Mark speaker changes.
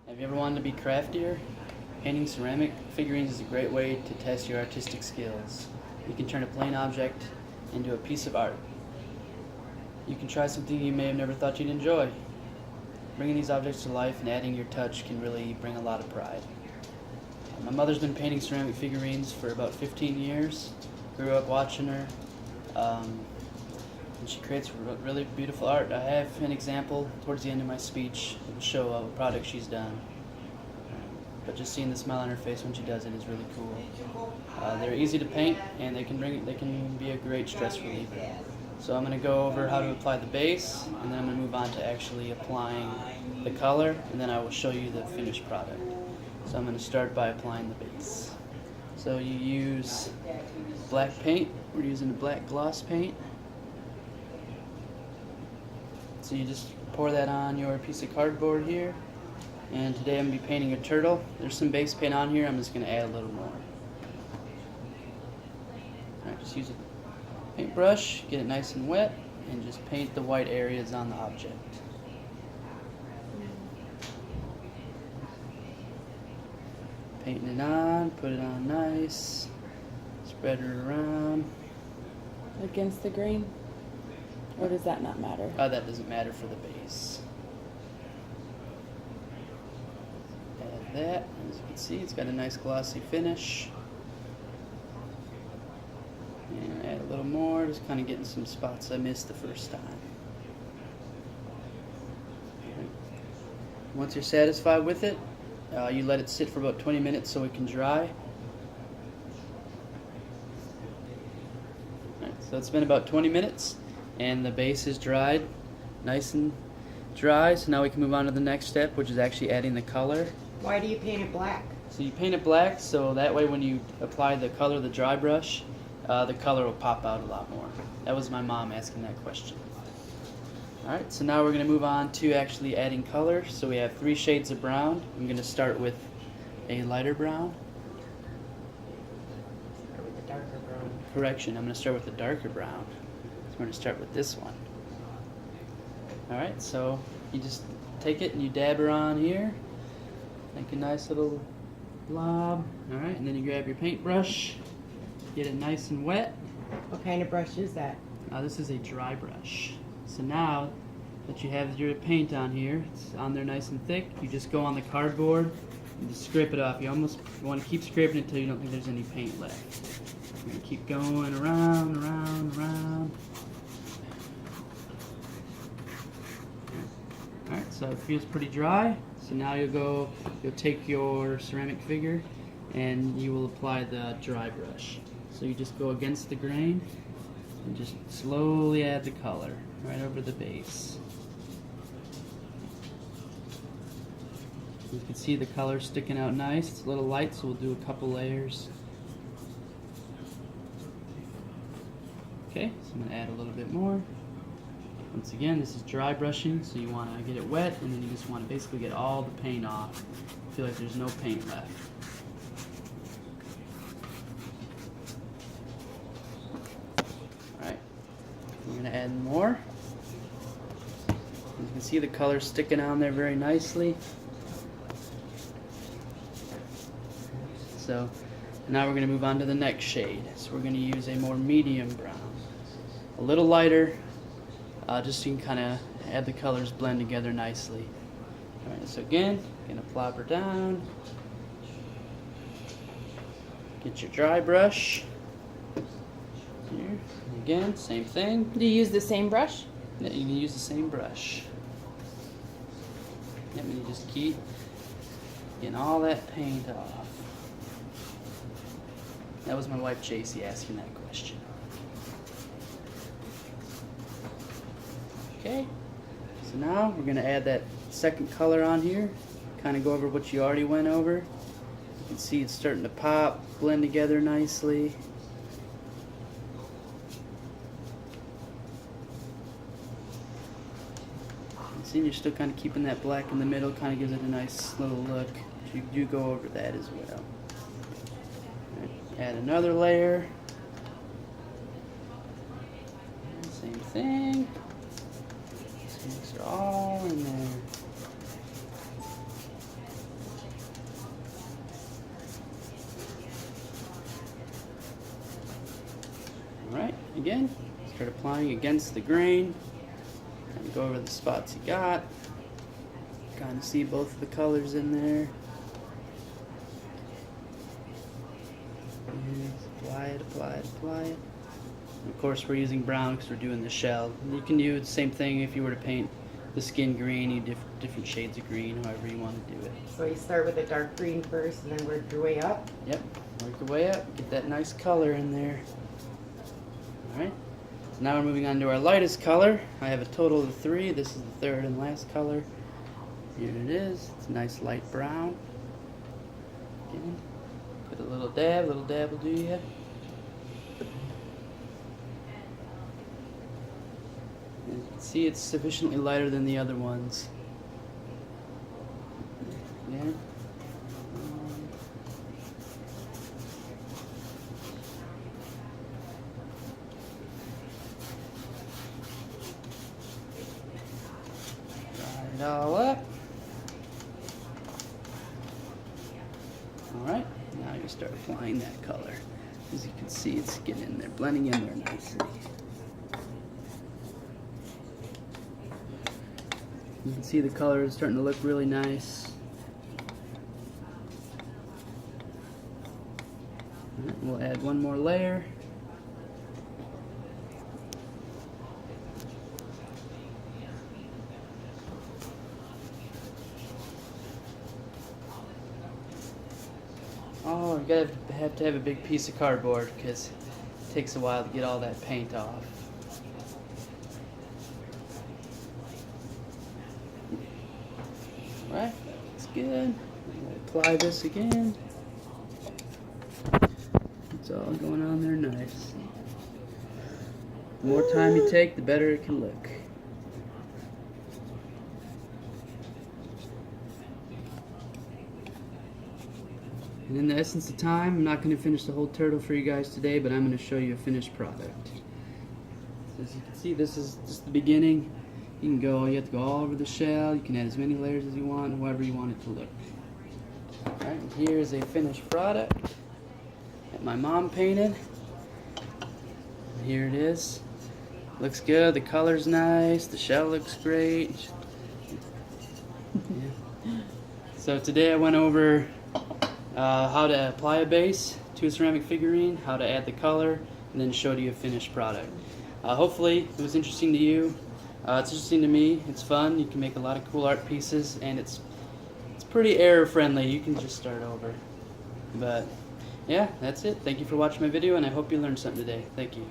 Speaker 1: Have you ever wanted to be craftier? Painting ceramic figurines is a great way to test your artistic skills. You can turn a plain object into a piece of art. You can try something you may have never thought you'd enjoy. Bringing these objects to life and adding your touch can really bring a lot of pride. My mother's been painting ceramic figurines for about 15 years. Grew up watching her. And she creates really beautiful art. I have an example towards the end of my speech that will show a product she's done. But just seeing the smile on her face when she does it is really cool. They're easy to paint, and they can be a great stress reliever. So I'm going to go over how to apply the base, and then I'm going to move on to actually applying the color, and then I will show you the finished product. So I'm going to start by applying the base. So you use black paint. We're using a black gloss paint. So you just pour that on your piece of cardboard here. And today I'm going to be painting a turtle. There's some base paint on here. I'm just going to add a little more. Alright, just use a paintbrush, get it nice and wet, and just paint the white areas on the object. Painting it on, put it on nice, spread it around.
Speaker 2: Against the grain? Or does that not matter?
Speaker 1: That doesn't matter for the base. Add that. As you can see, it's got a nice glossy finish. And add a little more, just kind of getting some spots I missed the first time. Once you're satisfied with it, you let it sit for about 20 minutes so it can dry. So it's been about 20 minutes and the base is dried, nice and dry. So now we can move on to the next step, which is actually adding the color.
Speaker 3: Why do you paint it black?
Speaker 1: So you paint it black so that way when you apply the color of the dry brush, the color will pop out a lot more. That was my mom asking that question. Alright, so now we're going to move on to actually adding color. So we have 3 shades of brown. I'm going to start with a lighter brown.
Speaker 3: Start with the darker brown.
Speaker 1: Correction, I'm going to start with the darker brown. So we're going to start with this one. Alright, so you just take it and you dab her on here. Make a nice little blob. Alright, and then you grab your paintbrush. Get it nice and wet.
Speaker 3: What kind of brush is that?
Speaker 1: Now this is a dry brush. So now that you have your paint on here, it's on there nice and thick, you just go on the cardboard and just scrape it off. You want to keep scraping it until you don't think there's any paint left. You're going to keep going around, around, around. Alright, so it feels pretty dry. So now you'll take your ceramic figure and you will apply the dry brush. So you just go against the grain and just slowly add the color right over the base. You can see the color sticking out nice. It's a little light, so we'll do a couple layers. Okay, so I'm going to add a little bit more. Once again, this is dry brushing, so you want to get it wet, and then you just want to basically get all the paint off. Feel like there's no paint left. Alright, we're going to add more. You can see the color sticking on there very nicely. So now we're going to move on to the next shade. So we're going to use a more medium brown. A little lighter, just so you can kind of add the colors blend together nicely. Alright, so again, you're going to plop her down. Get your dry brush. Here, again, same thing.
Speaker 2: Do you use the same brush?
Speaker 1: Yeah, you can use the same brush. Yep, and you just keep getting all that paint off. That was my wife Chasey asking that question. Okay, so now we're going to add that second color on here. Kind of go over what you already went over. You can see it's starting to pop, blend together nicely. See, you're still kind of keeping that black in the middle, kind of gives it a nice little look. You do go over that as well. Right, add another layer. Same thing. Just mix it all in there. again, start applying against the grain. And go over the spots you got. Kind of see both of the colors in there. And apply it, apply it, apply it. And of course, we're using brown because we're doing the shell. You can do the same thing if you were to paint the skin green. You different shades of green, however you want to do it.
Speaker 3: So you start with a dark green first and then work your way up?
Speaker 1: Yep, work your way up, get that nice color in there. Alright, so now we're moving on to our lightest color. I have a total of 3. This is the third and last color. Here it is. It's a nice light brown. Again, put a little dab will do ya. As you can see, it's sufficiently lighter than the other ones. Again. Dry it all up. Alright, now you start applying that color. As you can see, it's getting in there, blending in there nicely. You can see the color is starting to look really nice. Alright, we'll add one more layer. Oh, you have to have a big piece of cardboard because it takes a while to get all that paint off. Right, that's good. We'll apply this again. It's all going on there nice. The more time you take, the better it can look. And in the essence of time, I'm not going to finish the whole turtle for you guys today, but I'm going to show you a finished product. So as you can see, this is just the beginning. You have to go all over the shell. You can add as many layers as you want, however you want it to look. Alright, and here's a finished product that my mom painted. And here it is. Looks good, the color's nice, the shell looks great. Yeah. So today I went over how to apply a base to a ceramic figurine, how to add the color, and then showed you a finished product. Hopefully it was interesting to you. It's interesting to me. It's fun. You can make a lot of cool art pieces, and it's pretty error friendly. You can just start over. But yeah, that's it. Thank you for watching my video, and I hope you learned something today. Thank you.